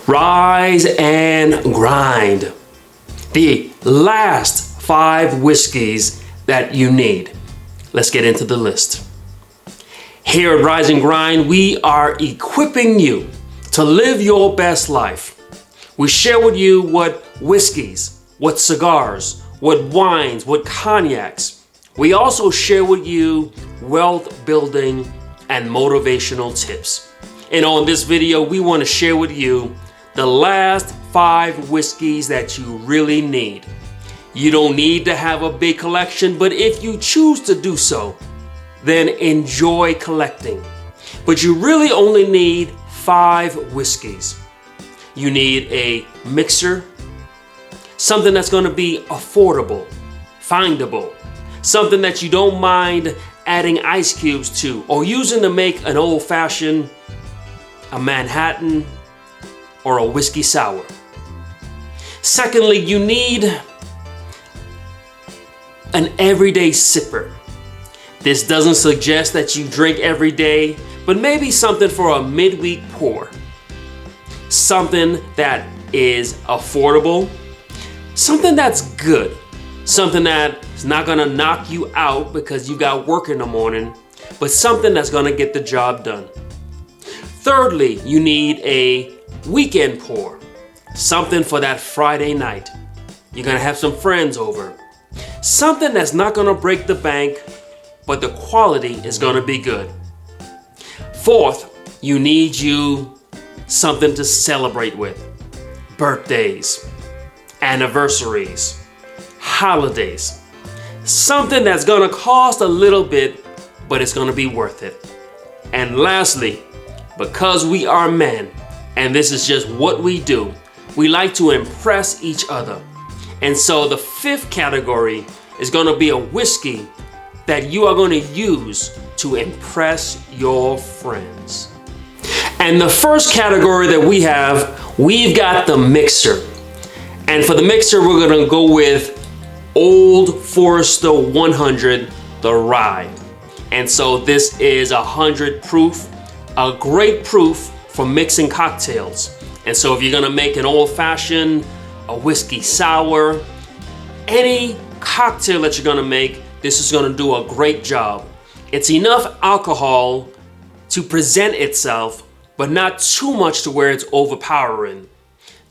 Rise and grind. The last 5 whiskeys that you need. Let's get into the list. Here at Rise and Grind, we are equipping you to live your best life. We share with you what whiskeys, what cigars, what wines, what cognacs. We also share with you wealth building and motivational tips. And on this video, we want to share with you the last 5 whiskeys that you really need. You don't need to have a big collection, but if you choose to do so, then enjoy collecting. But you really only need 5 whiskeys. You need a mixer, something that's going to be affordable, findable, something that you don't mind adding ice cubes to or using to make an old-fashioned, a Manhattan, or a whiskey sour. Secondly, you need an everyday sipper. This doesn't suggest that you drink every day, but maybe something for a midweek pour. Something that is affordable, something that's good, something that's not gonna knock you out because you got work in the morning, but something that's gonna get the job done. Thirdly, you need a weekend pour, something for that Friday night. You're gonna have some friends over. Something that's not gonna break the bank, but the quality is gonna be good. Fourth, you need you something to celebrate with. Birthdays, anniversaries, holidays. Something that's gonna cost a little bit, but it's gonna be worth it. And lastly, because we are men, and this is just what we do, we like to impress each other. And so the 5th category is going to be a whiskey that you are going to use to impress your friends. And the first category that we've got the mixer. And for the mixer, we're going to go with Old Forester 100, the rye. And so this is 100 proof, a great proof for mixing cocktails. And so if you're gonna make an old-fashioned, a whiskey sour, any cocktail that you're gonna make, this is gonna do a great job. It's enough alcohol to present itself, but not too much to where it's overpowering.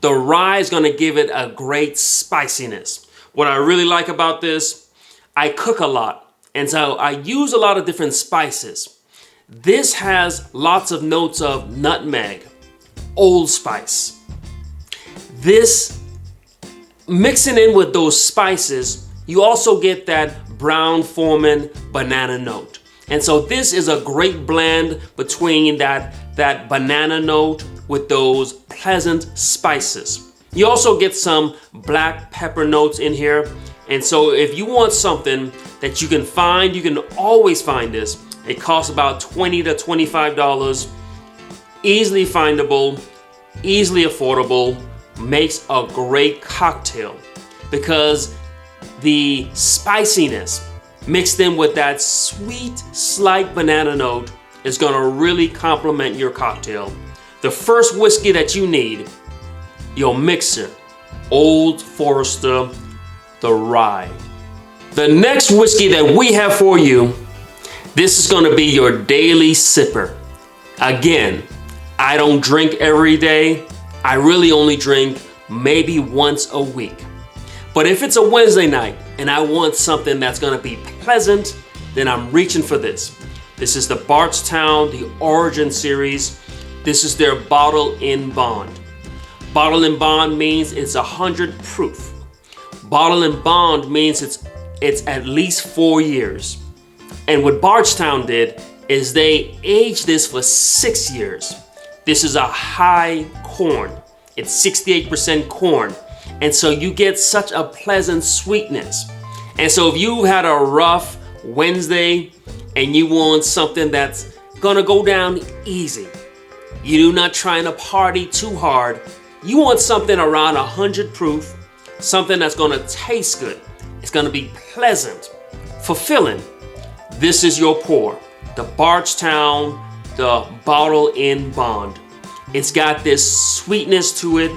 The rye is gonna give it a great spiciness. What I really like about this, I cook a lot, and so I use a lot of different spices. This has lots of notes of nutmeg, allspice. This, mixing in with those spices, you also get that Brown-Forman banana note. And so this is a great blend between that banana note with those pleasant spices. You also get some black pepper notes in here. And so if you want something that you can find, you can always find this. It costs about $20 to $25, easily findable, easily affordable, makes a great cocktail because the spiciness mixed in with that sweet, slight banana note is gonna really complement your cocktail. The first whiskey that you need, your mixer, Old Forester, the rye. The next whiskey that we have for you, this is gonna be your daily sipper. Again, I don't drink every day. I really only drink maybe once a week. But if it's a Wednesday night and I want something that's gonna be pleasant, then I'm reaching for this. This is the Bardstown, the Origin series. This is their bottle in bond. Bottle in bond means it's 100 proof. Bottle in bond means it's at least 4 years. And what Bardstown did is they aged this for 6 years. This is a high corn. It's 68% corn. And so you get such a pleasant sweetness. And so if you had a rough Wednesday and you want something that's gonna go down easy, you're not trying to party too hard, you want something around 100 proof, something that's gonna taste good. It's gonna be pleasant, fulfilling. This is your pour. The Bardstown, the bottle in bond. It's got this sweetness to it.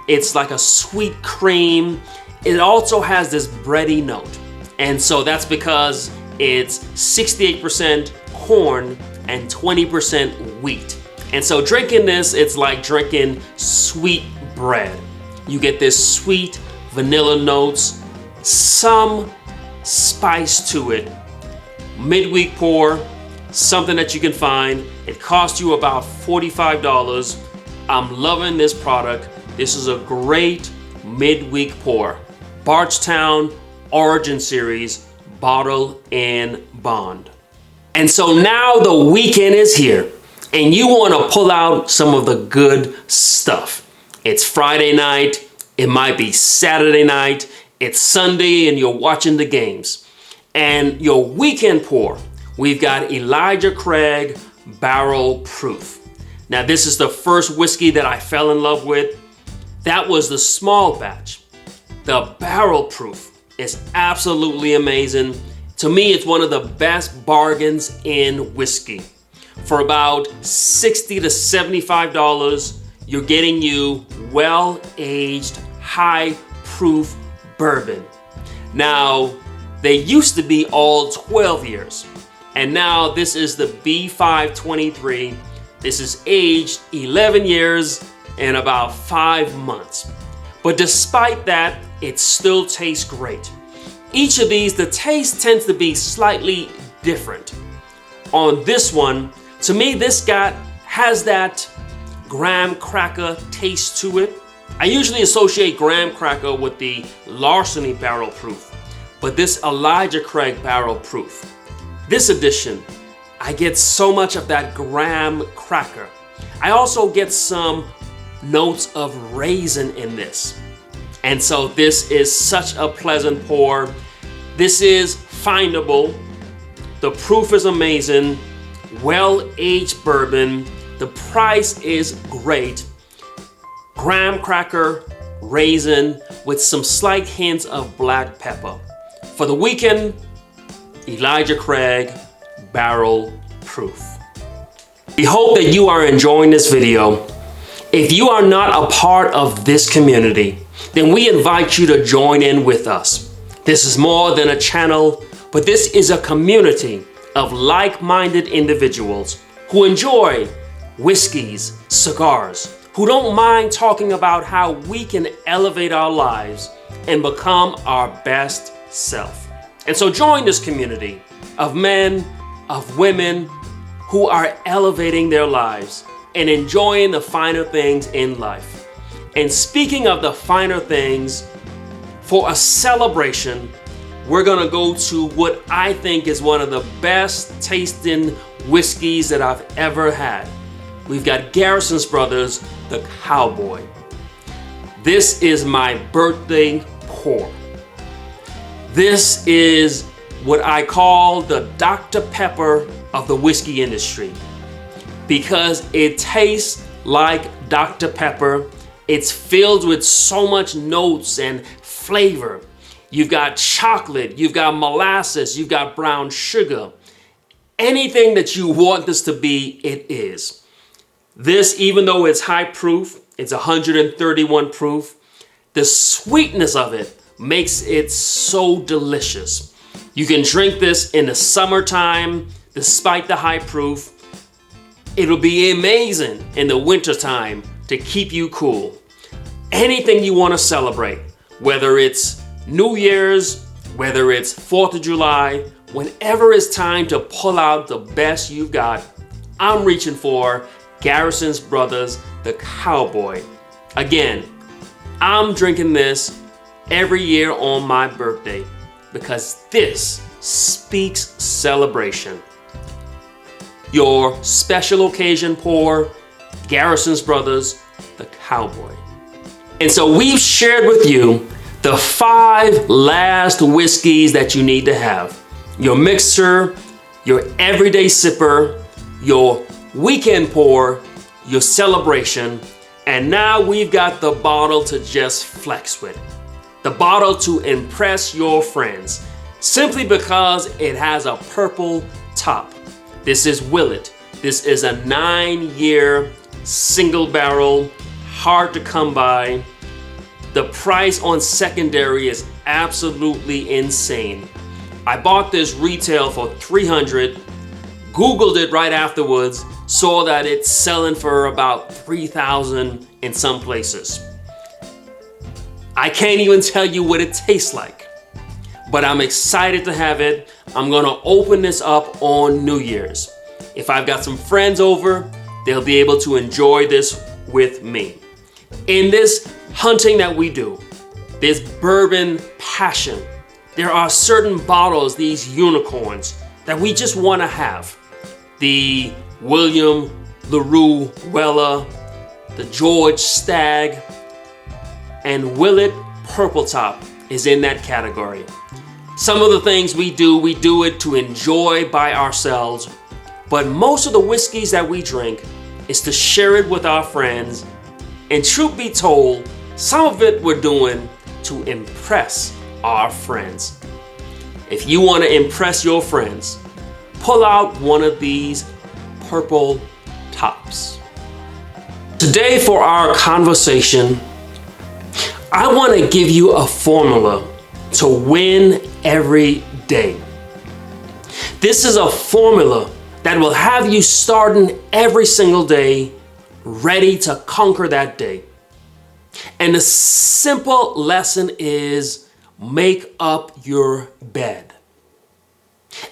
It's like a sweet cream. It also has this bready note. And so that's because it's 68% corn and 20% wheat. And so drinking this, it's like drinking sweet bread. You get this sweet vanilla notes, some spice to it. Midweek pour, something that you can find. It costs you about $45. I'm loving this product. This is a great midweek pour. Bardstown Origin Series, bottle and bond. And so now the weekend is here and you want to pull out some of the good stuff. It's Friday night. It might be Saturday night. It's Sunday and you're watching the games. And your weekend pour, we've got Elijah Craig Barrel Proof. Now this is the first whiskey that I fell in love with. That was the small batch. The Barrel Proof is absolutely amazing. To me, it's one of the best bargains in whiskey. For about $60 to $75, you're getting you well-aged, high-proof bourbon. Now, they used to be all 12 years, and now this is the B523. This is aged 11 years and about 5 months. But despite that, it still tastes great. Each of these, the taste tends to be slightly different. On this one, to me, this has that graham cracker taste to it. I usually associate graham cracker with the Larceny Barrel Proof. But this Elijah Craig Barrel Proof, this edition, I get so much of that graham cracker. I also get some notes of raisin in this. And so this is such a pleasant pour. This is findable. The proof is amazing. Well-aged bourbon. The price is great. Graham cracker, raisin with some slight hints of black pepper. For the weekend, Elijah Craig Barrel Proof. We hope that you are enjoying this video. If you are not a part of this community, then we invite you to join in with us. This is more than a channel, but this is a community of like-minded individuals who enjoy whiskeys, cigars, who don't mind talking about how we can elevate our lives and become our best self. And so join this community of men, of women who are elevating their lives and enjoying the finer things in life. And speaking of the finer things, for a celebration, we're gonna go to what I think is one of the best tasting whiskeys that I've ever had. We've got Garrison's Brothers, the Cowboy. This is my birthday pour. This is what I call the Dr. Pepper of the whiskey industry because it tastes like Dr. Pepper. It's filled with so much notes and flavor. You've got chocolate, you've got molasses, you've got brown sugar. Anything that you want this to be, it is. This, even though it's high proof, it's 131 proof, the sweetness of it makes it so delicious. You can drink this in the summertime, despite the high proof. It'll be amazing in the wintertime to keep you cool. Anything you want to celebrate, whether it's New Year's, whether it's 4th of July, whenever it's time to pull out the best you've got, I'm reaching for Garrison's Brothers, the Cowboy. Again, I'm drinking this every year on my birthday because this speaks celebration. Your special occasion pour, Garrison's Brothers, the Cowboy. And so we've shared with you the 5 last whiskeys that you need to have. Your mixer, your everyday sipper, your weekend pour, your celebration, and now we've got the bottle to just flex with. The bottle to impress your friends, simply because it has a purple top. This is Willett. This is a 9-year single barrel, hard to come by. The price on secondary is absolutely insane. I bought this retail for $300, Googled it right afterwards, saw that it's selling for about $3,000 in some places. I can't even tell you what it tastes like, but I'm excited to have it. I'm gonna open this up on New Year's. If I've got some friends over, they'll be able to enjoy this with me. In this hunting that we do, this bourbon passion, there are certain bottles, these unicorns, that we just wanna have. The William LaRue Weller, the George Stagg, and Willett Purple Top is in that category. Some of the things we do it to enjoy by ourselves, but most of the whiskeys that we drink is to share it with our friends, and truth be told, some of it we're doing to impress our friends. If you want to impress your friends, pull out one of these purple tops. Today for our conversation, I want to give you a formula to win every day. This is a formula that will have you starting every single day ready to conquer that day. And the simple lesson is make up your bed.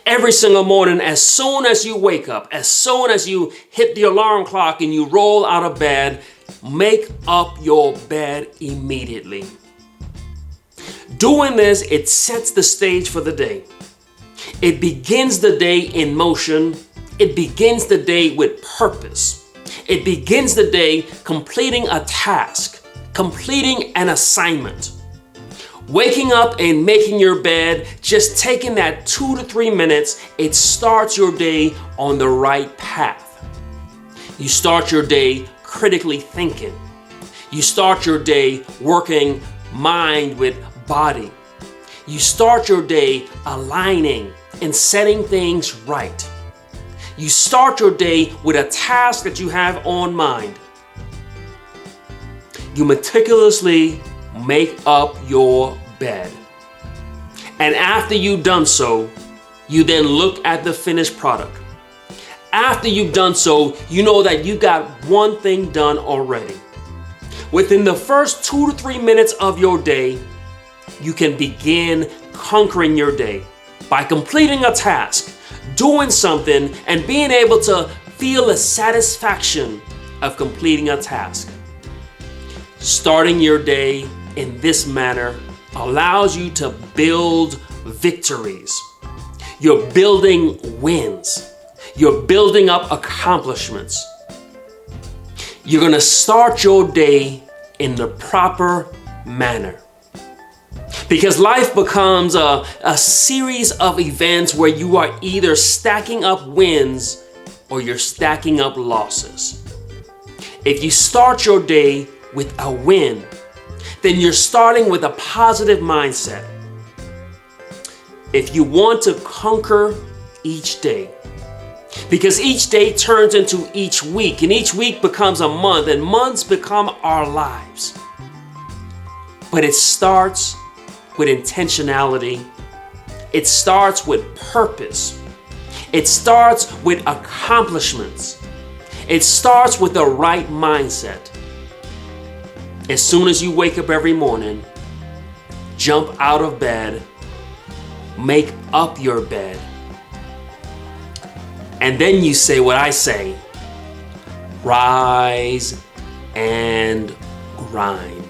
Every single morning, as soon as you wake up, as soon as you hit the alarm clock and you roll out of bed, make up your bed immediately. Doing this, it sets the stage for the day. It begins the day in motion. It begins the day with purpose. It begins the day completing a task, completing an assignment. Waking up and making your bed, just taking that 2 to 3 minutes, it starts your day on the right path. You start your day critically thinking. You start your day working mind with body. You start your day aligning and setting things right. You start your day with a task that you have on mind. You meticulously make up your bed. And after you've done so, you then look at the finished product. After you've done so, you know that you got one thing done already. Within the first 2 to 3 minutes of your day, you can begin conquering your day by completing a task, doing something, and being able to feel the satisfaction of completing a task. Starting your day in this manner allows you to build victories. You're building wins. You're building up accomplishments. You're going to start your day in the proper manner. Because life becomes a series of events where you are either stacking up wins or you're stacking up losses. If you start your day with a win, then you're starting with a positive mindset. If you want to conquer each day, because each day turns into each week, and each week becomes a month, and months become our lives. But it starts with intentionality. It starts with purpose. It starts with accomplishments. It starts with the right mindset. As soon as you wake up every morning, jump out of bed, make up your bed, and then you say what I say, rise and grind.